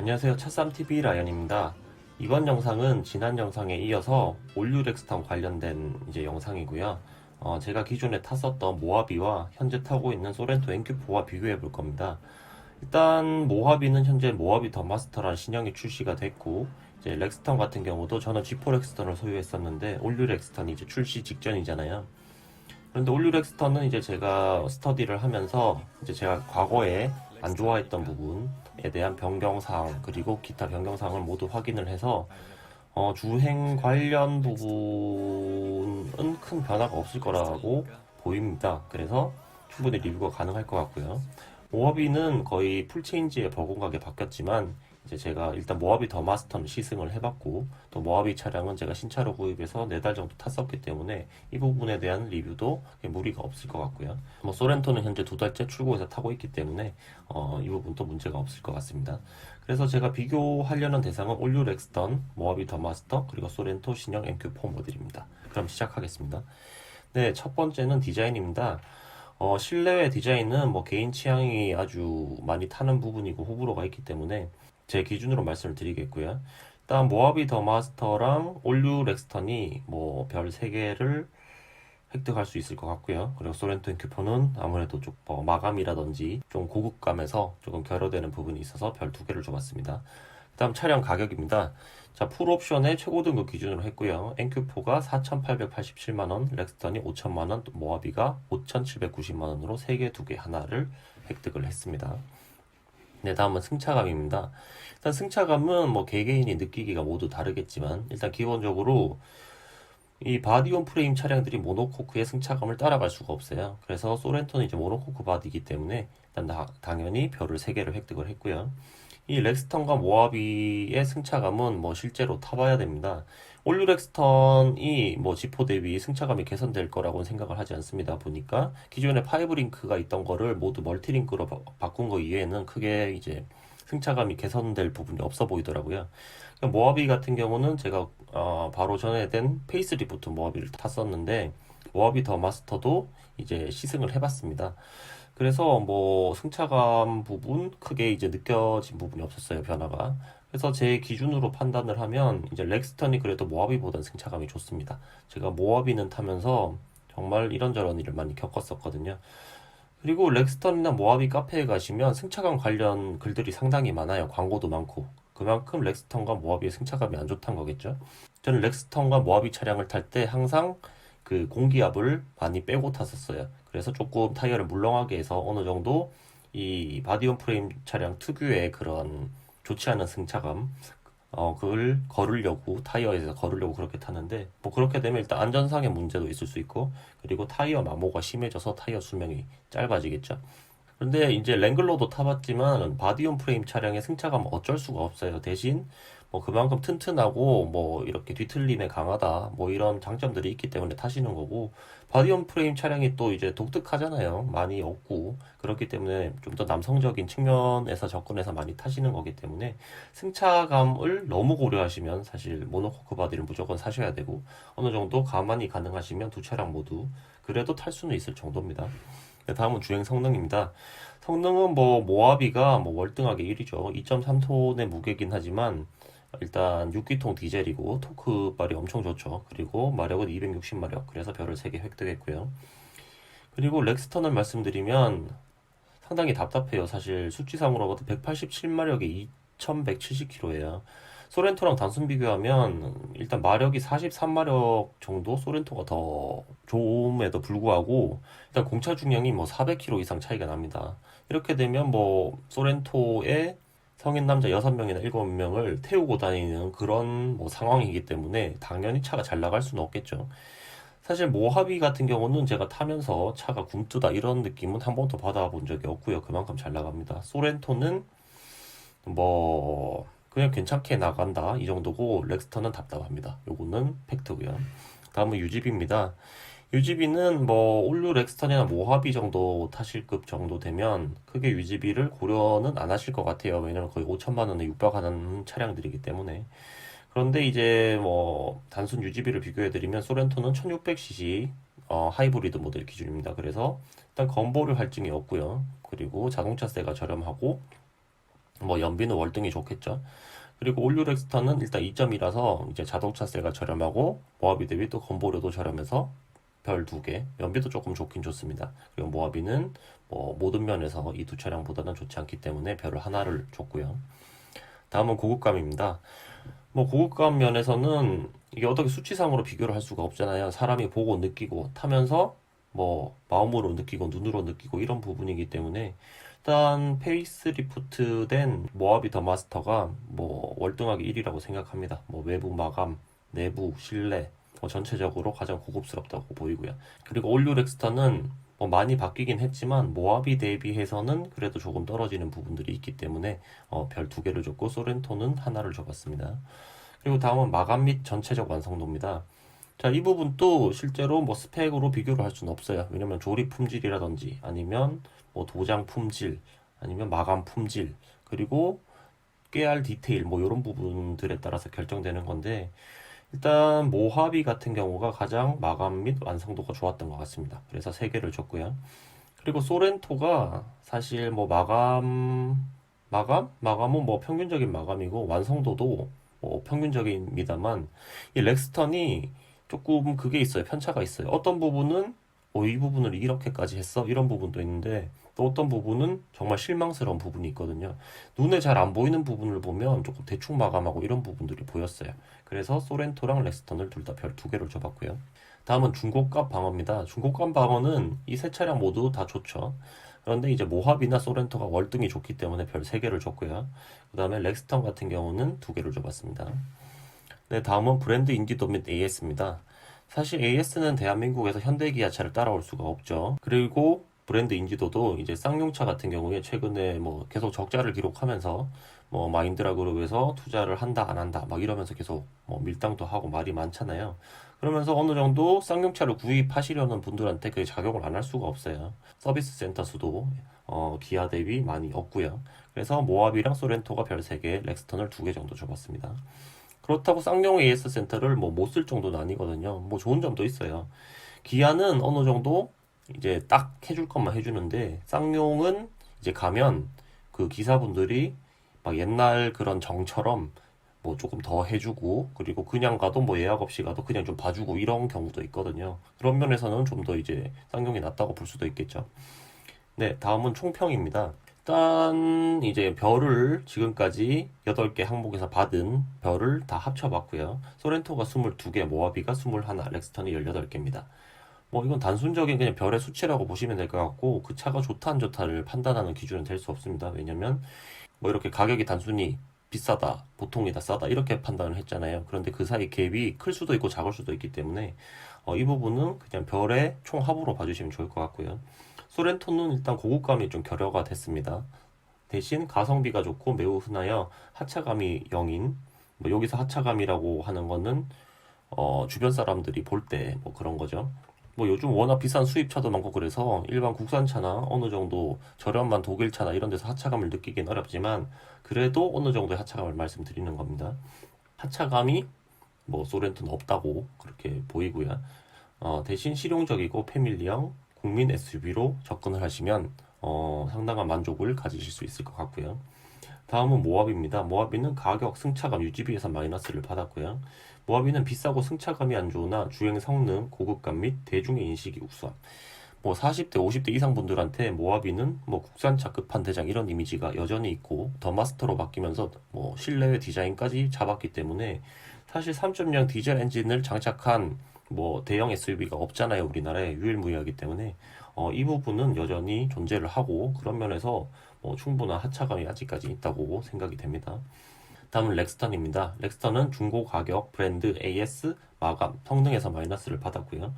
안녕하세요. 차쌈TV 라연입니다. 이번 영상은 지난 영상에 이어서 올류 렉스턴 관련된 영상이고요. 제가 기존에 탔었던 모하비와 현재 타고 있는 소렌토 NQ4와 비교해 볼 겁니다. 일단 모하비는 현재 모하비 더 마스터라는 신형이 출시가 됐고, 이제 렉스턴 같은 경우도 저는 G4 렉스턴을 소유했었는데 올류 렉스턴이 이제 출시 직전이잖아요. 그런데 올류 렉스턴은 이제 제가 스터디를 하면서 이제 제가 과거에 안 좋아했던 부분에 대한 변경사항 그리고 기타 변경사항을 모두 확인을 해서 주행 관련 부분은 큰 변화가 없을 거라고 보입니다. 그래서 충분히 리뷰가 가능할 것 같고요. 모하비는 거의 풀체인지에 버금가게 바뀌었지만 이제 제가 일단 모하비 더 마스터는 시승을 해봤고 또 모하비 차량은 제가 신차로 구입해서 4달 정도 탔었기 때문에 이 부분에 대한 리뷰도 무리가 없을 것 같고요. 뭐 소렌토는 현재 2달째 출고해서 타고 있기 때문에 이 부분도 문제가 없을 것 같습니다. 그래서 제가 비교하려는 대상은 올류 렉스턴, 모하비 더 마스터, 그리고 소렌토 신형 MQ4 모델입니다. 그럼 시작하겠습니다. 네, 첫 번째는 디자인입니다. 실내외 디자인은 뭐 개인 취향이 아주 많이 타는 부분이고 호불호가 있기 때문에 제 기준으로 말씀을 드리겠고요. 일단 모하비 더 마스터랑 올류 렉스턴이 뭐 별 3개를 획득할 수 있을 것 같고요. 그리고 소렌토 큐퍼는 아무래도 좀 마감이라든지 좀 고급감에서 조금 결여되는 부분이 있어서 별 2개를 줘봤습니다. 다음 차량 가격입니다. 자, 풀옵션의 최고 등급 기준으로 했고요. NQ4가 4,887만원, 렉스턴이 5천만원, 모하비가 5,790만원으로 3개, 2개 하나를 획득을 했습니다. 네, 다음은 승차감입니다. 일단 승차감은 뭐 개개인이 느끼기가 모두 다르겠지만 일단 기본적으로 이 바디온 프레임 차량들이 모노코크의 승차감을 따라갈 수가 없어요. 그래서 소렌토는 이제 모노코크 바디이기 때문에 일단 당연히 별을 3개를 획득을 했고요. 이 렉스턴과 모하비의 승차감은 뭐 실제로 타봐야 됩니다. 올류 렉스턴이 뭐 G4 대비 승차감이 개선될 거라고는 생각을 하지 않습니다. 보니까 기존에 파이브 링크가 있던 거를 모두 멀티 링크로 바꾼 거 이외에는 크게 이제 승차감이 개선될 부분이 없어 보이더라고요. 모하비 같은 경우는 제가 바로 전에된 페이스리프트 모하비를 탔었는데 모하비 더 마스터도 이제 시승을 해봤습니다. 그래서 뭐 승차감 부분 크게 이제 느껴진 부분이 없었어요, 변화가. 그래서 제 기준으로 판단을 하면 이제 렉스턴이 그래도 모하비보다는 승차감이 좋습니다. 제가 모하비는 타면서 정말 이런저런 일을 많이 겪었었거든요. 그리고 렉스턴이나 모하비 카페에 가시면 승차감 관련 글들이 상당히 많아요. 광고도 많고. 그만큼 렉스턴과 모하비의 승차감이 안 좋다는 거겠죠. 저는 렉스턴과 모하비 차량을 탈 때 항상 그 공기압을 많이 빼고 탔었어요. 그래서 조금 타이어를 물렁하게 해서 어느 정도 이 바디온 프레임 차량 특유의 그런 좋지 않은 승차감 그걸 거르려고 타이어에서 거르려고 그렇게 타는데 뭐 그렇게 되면 일단 안전상의 문제도 있을 수 있고 그리고 타이어 마모가 심해져서 타이어 수명이 짧아지겠죠. 그런데 이제 랭글러도 타봤지만 바디온 프레임 차량의 승차감은 어쩔 수가 없어요. 대신 뭐 그만큼 튼튼하고 뭐 이렇게 뒤틀림에 강하다 뭐 이런 장점들이 있기 때문에 타시는 거고 바디온 프레임 차량이 또 이제 독특하잖아요. 많이 없고 그렇기 때문에 좀 더 남성적인 측면에서 접근해서 많이 타시는 거기 때문에 승차감을 너무 고려하시면 사실 모노코크 바디를 무조건 사셔야 되고 어느 정도 감안이 가능하시면 두 차량 모두 그래도 탈 수는 있을 정도입니다. 네, 다음은 주행 성능입니다. 성능은 뭐 모하비가 뭐 월등하게 1위죠. 2.3톤의 무게긴 하지만 일단 6기통 디젤이고 토크발이 엄청 좋죠. 그리고 마력은 260마력. 그래서 별을 3개 획득했고요. 그리고 렉스턴을 말씀드리면 상당히 답답해요. 사실 수치상으로 봐도 187마력에 2170km예요. 소렌토랑 단순 비교하면 일단 마력이 43마력 정도 소렌토가 더 좋음에도 불구하고 일단 공차 중량이 뭐 400km 이상 차이가 납니다. 이렇게 되면 뭐 소렌토에 성인 남자 6명이나 7명을 태우고 다니는 그런 뭐 상황이기 때문에 당연히 차가 잘 나갈 수는 없겠죠. 사실 모하비 같은 경우는 제가 타면서 차가 굼뜨다 이런 느낌은 한 번도 받아본 적이 없고요. 그만큼 잘 나갑니다. 소렌토는 뭐 그냥 괜찮게 나간다 이 정도고 렉스턴은 답답합니다. 요거는 팩트고요. 다음은 유지비입니다. 유지비는 뭐 올류 렉스턴이나 모하비 정도 타실 급 정도 되면 크게 유지비를 고려는 안 하실 것 같아요. 왜냐면 거의 5천만 원에 육박하는 차량들이기 때문에. 그런데 이제 뭐 단순 유지비를 비교해드리면 소렌토는 1600cc 하이브리드 모델 기준입니다. 그래서 일단 건보료 할증이 없고요. 그리고 자동차세가 저렴하고 뭐 연비는 월등히 좋겠죠. 그리고 올류 렉스턴은 일단 2점이라서 이제 자동차세가 저렴하고 모하비 대비 또 건보료도 저렴해서 별 2개, 연비도 조금 좋긴 좋습니다. 그리고 모하비는 뭐 모든 면에서 이 두 차량보다는 좋지 않기 때문에 별을 하나를 줬고요. 다음은 고급감입니다. 뭐 고급감 면에서는 이게 어떻게 수치상으로 비교를 할 수가 없잖아요. 사람이 보고 느끼고 타면서 뭐 마음으로 느끼고 눈으로 느끼고 이런 부분이기 때문에 일단 페이스리프트된 모하비 더 마스터가 뭐 월등하게 1위라고 생각합니다. 뭐 외부 마감, 내부 실내 뭐 전체적으로 가장 고급스럽다고 보이고요. 그리고 올류 렉스턴은 뭐 많이 바뀌긴 했지만 모하비 대비해서는 그래도 조금 떨어지는 부분들이 있기 때문에 별 2개를 줬고 소렌토는 하나를 줘봤습니다. 그리고 다음은 마감 및 전체적 완성도입니다. 자, 이 부분도 실제로 뭐 스펙으로 비교를 할 수는 없어요. 왜냐면 조립 품질이라든지 아니면 뭐 도장 품질 아니면 마감 품질 그리고 깨알 디테일 뭐 이런 부분들에 따라서 결정되는 건데 일단 모하비 같은 경우가 가장 마감 및 완성도가 좋았던 것 같습니다. 그래서 3개를 줬고요. 그리고 소렌토가 사실 뭐 마감은 뭐 평균적인 마감이고 완성도도 뭐 평균적입니다만 이 렉스턴이 조금 그게 있어요. 편차가 있어요. 어떤 부분은 이 부분을 이렇게까지 했어? 이런 부분도 있는데 또 어떤 부분은 정말 실망스러운 부분이 있거든요. 눈에 잘 안 보이는 부분을 보면 조금 대충 마감하고 이런 부분들이 보였어요. 그래서 소렌토랑 렉스턴을 둘 다 별 2개를 줘봤고요. 다음은 중고가 방어입니다. 중고가 방어는 이 세 차량 모두 다 좋죠. 그런데 이제 모하비나 소렌토가 월등히 좋기 때문에 별 3개를 줬고요. 그 다음에 렉스턴 같은 경우는 2개를 줘봤습니다. 네, 다음은 브랜드 인지도 및 AS입니다. 사실 AS는 대한민국에서 현대 기아차를 따라올 수가 없죠. 그리고 브랜드 인지도도 이제 쌍용차 같은 경우에 최근에 뭐 계속 적자를 기록하면서 뭐 마인드라 그룹에서 투자를 한다 안 한다 막 이러면서 계속 뭐 밀당도 하고 말이 많잖아요. 그러면서 어느 정도 쌍용차를 구입하시려는 분들한테 그게 작용을 안 할 수가 없어요. 서비스 센터 수도 기아 대비 많이 없고요. 그래서 모하비랑 소렌토가 별 3개, 렉스턴을 2개 정도 줘봤습니다. 그렇다고 쌍용 AS 센터를 뭐 못 쓸 정도는 아니거든요. 뭐 좋은 점도 있어요. 기아는 어느 정도 이제 딱 해줄 것만 해주는데 쌍용은 이제 가면 그 기사분들이 막 옛날 그런 정처럼 뭐 조금 더 해주고 그리고 그냥 가도 뭐 예약 없이 가도 그냥 좀 봐주고 이런 경우도 있거든요. 그런 면에서는 좀 더 이제 쌍용이 낫다고 볼 수도 있겠죠. 네, 다음은 총평입니다. 일단 이제 별을 지금까지 8개 항목에서 받은 별을 다 합쳐봤고요. 소렌토가 22개, 모하비가 21, 렉스턴이 18개입니다. 뭐 이건 단순적인 그냥 별의 수치라고 보시면 될 것 같고 그 차가 좋다 안 좋다를 판단하는 기준은 될 수 없습니다. 왜냐면 뭐 이렇게 가격이 단순히 비싸다, 보통이다, 싸다 이렇게 판단을 했잖아요. 그런데 그 사이 갭이 클 수도 있고 작을 수도 있기 때문에 이 부분은 그냥 별의 총합으로 봐주시면 좋을 것 같고요. 소렌토는 일단 고급감이 좀 결여가 됐습니다. 대신 가성비가 좋고 매우 흔하여 하차감이 0인 뭐 여기서 하차감이라고 하는 거는 주변 사람들이 볼 때 뭐 그런 거죠. 뭐 요즘 워낙 비싼 수입차도 많고 그래서 일반 국산차나 어느 정도 저렴한 독일차나 이런 데서 하차감을 느끼긴 어렵지만 그래도 어느 정도의 하차감을 말씀드리는 겁니다. 하차감이 뭐 소렌토는 없다고 그렇게 보이고요. 대신 실용적이고 패밀리형 국민 SUV로 접근을 하시면 상당한 만족을 가지실 수 있을 것 같고요. 다음은 모하비입니다. 모하비는 가격, 승차감, 유지비에서 마이너스를 받았고요. 모하비는 비싸고 승차감이 안 좋으나 주행 성능, 고급감 및 대중의 인식이 우수함. 뭐 40대, 50대 이상 분들한테 모하비는 뭐 국산차 끝판대장 이런 이미지가 여전히 있고 더 마스터로 바뀌면서 뭐 실내외 디자인까지 잡았기 때문에 사실 3.0 디젤 엔진을 장착한 뭐 대형 SUV가 없잖아요. 우리나라에 유일무이하기 때문에 이 부분은 여전히 존재를 하고 그런 면에서 뭐 충분한 하차감이 아직까지 있다고 생각이 됩니다. 다음은 렉스턴입니다. 렉스턴은 중고 가격, 브랜드, AS, 마감, 성능에서 마이너스를 받았고요.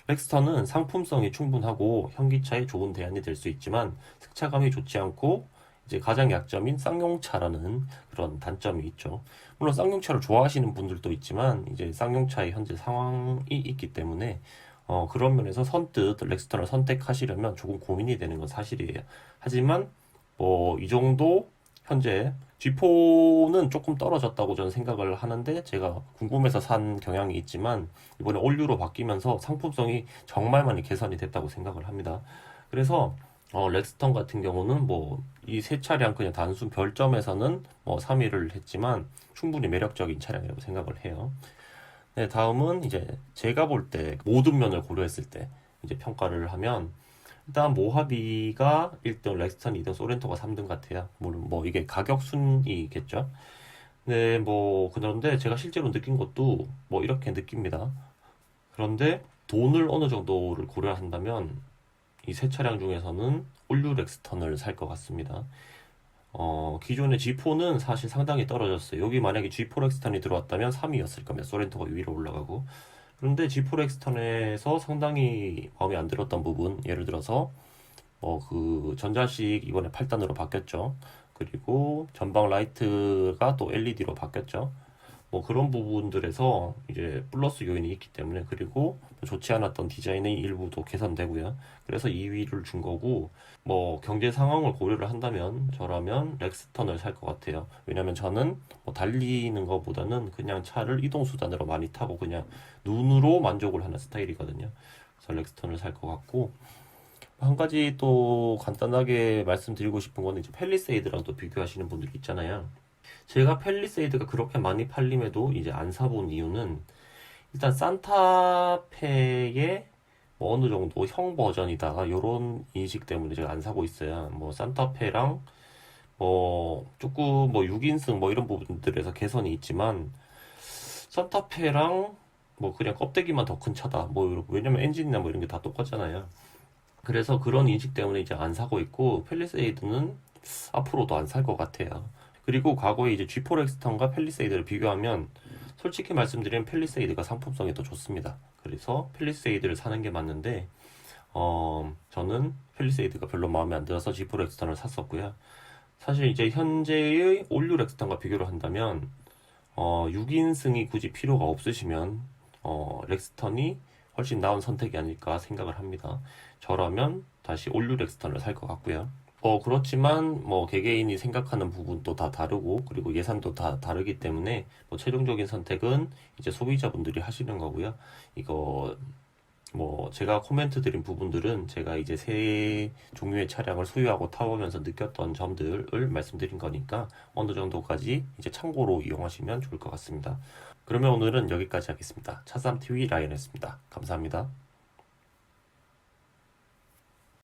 렉스턴은 상품성이 충분하고 현기차에 좋은 대안이 될 수 있지만 승차감이 좋지 않고 이제 가장 약점인 쌍용차라는 그런 단점이 있죠. 물론 쌍용차를 좋아하시는 분들도 있지만 이제 쌍용차의 현재 상황이 있기 때문에 그런 면에서 선뜻 렉스턴을 선택하시려면 조금 고민이 되는 건 사실이에요. 하지만 뭐 이 정도 현재 G4는 조금 떨어졌다고 저는 생각을 하는데 제가 궁금해서 산 경향이 있지만 이번에 올류로 바뀌면서 상품성이 정말 많이 개선이 됐다고 생각을 합니다. 그래서 렉스턴 같은 경우는 뭐 이 세 차량 그냥 단순 별점에서는 뭐 3위를 했지만 충분히 매력적인 차량이라고 생각을 해요. 네, 다음은 이제 제가 볼 때 모든 면을 고려했을 때 이제 평가를 하면 일단 모하비가 1등, 렉스턴 2등, 소렌토가 3등 같아요. 물론 뭐 이게 가격 순이겠죠. 네, 뭐 그런데 제가 실제로 느낀 것도 뭐 이렇게 느낍니다. 그런데 돈을 어느 정도를 고려한다면 이 세 차량 중에서는 올류 렉스턴을 살 것 같습니다. 기존의 G4는 사실 상당히 떨어졌어요. 여기 만약에 G4 렉스턴이 들어왔다면 3위였을 겁니다. 소렌토가 위로 올라가고. 그런데 G4 렉스턴에서 상당히 마음에 안 들었던 부분, 예를 들어서 그 전자식 이번에 8단으로 바뀌었죠. 그리고 전방 라이트가 또 LED로 바뀌었죠. 뭐 그런 부분들에서 이제 플러스 요인이 있기 때문에, 그리고 좋지 않았던 디자인의 일부도 개선되고요. 그래서 2위를 준 거고, 뭐 경제 상황을 고려를 한다면 저라면 렉스턴을 살 것 같아요. 왜냐면 저는 뭐 달리는 것보다는 그냥 차를 이동 수단으로 많이 타고 그냥 눈으로 만족을 하는 스타일이거든요. 그래서 렉스턴을 살 것 같고, 한 가지 또 간단하게 말씀드리고 싶은 거는 이제 팰리세이드랑 또 비교하시는 분들이 있잖아요. 제가 팰리세이드가 그렇게 많이 팔림에도 이제 안 사본 이유는, 일단 산타페의 뭐 어느 정도 형 버전이다 요런 인식 때문에 제가 안 사고 있어요. 뭐 산타페랑 뭐 조금 뭐 6인승 뭐 이런 부분들에서 개선이 있지만, 산타페랑 뭐 그냥 껍데기만 더 큰 차다 뭐 왜냐면 엔진이나 뭐 이런 게 다 똑같잖아요. 그래서 그런 인식 때문에 이제 안 사고 있고, 팰리세이드는 앞으로도 안 살 것 같아요. 그리고 과거에 이제 G4 렉스턴과 팰리세이드를 비교하면 솔직히 말씀드리면 팰리세이드가 상품성이 더 좋습니다. 그래서 팰리세이드를 사는 게 맞는데, 저는 팰리세이드가 별로 마음에 안 들어서 G4 렉스턴을 샀었고요. 사실 이제 현재의 올류 렉스턴과 비교를 한다면 6인승이 굳이 필요가 없으시면 렉스턴이 훨씬 나은 선택이 아닐까 생각을 합니다. 저라면 다시 올류 렉스턴을 살 것 같고요. 그렇지만 뭐 개개인이 생각하는 부분도 다 다르고, 그리고 예산도 다 다르기 때문에 뭐 최종적인 선택은 이제 소비자분들이 하시는 거고요. 이거 뭐 제가 코멘트 드린 부분들은 제가 이제 세 종류의 차량을 소유하고 타보면서 느꼈던 점들을 말씀드린 거니까 어느 정도까지 이제 참고로 이용하시면 좋을 것 같습니다. 그러면 오늘은 여기까지 하겠습니다. 차삼TV 라이언이었습니다. 감사합니다.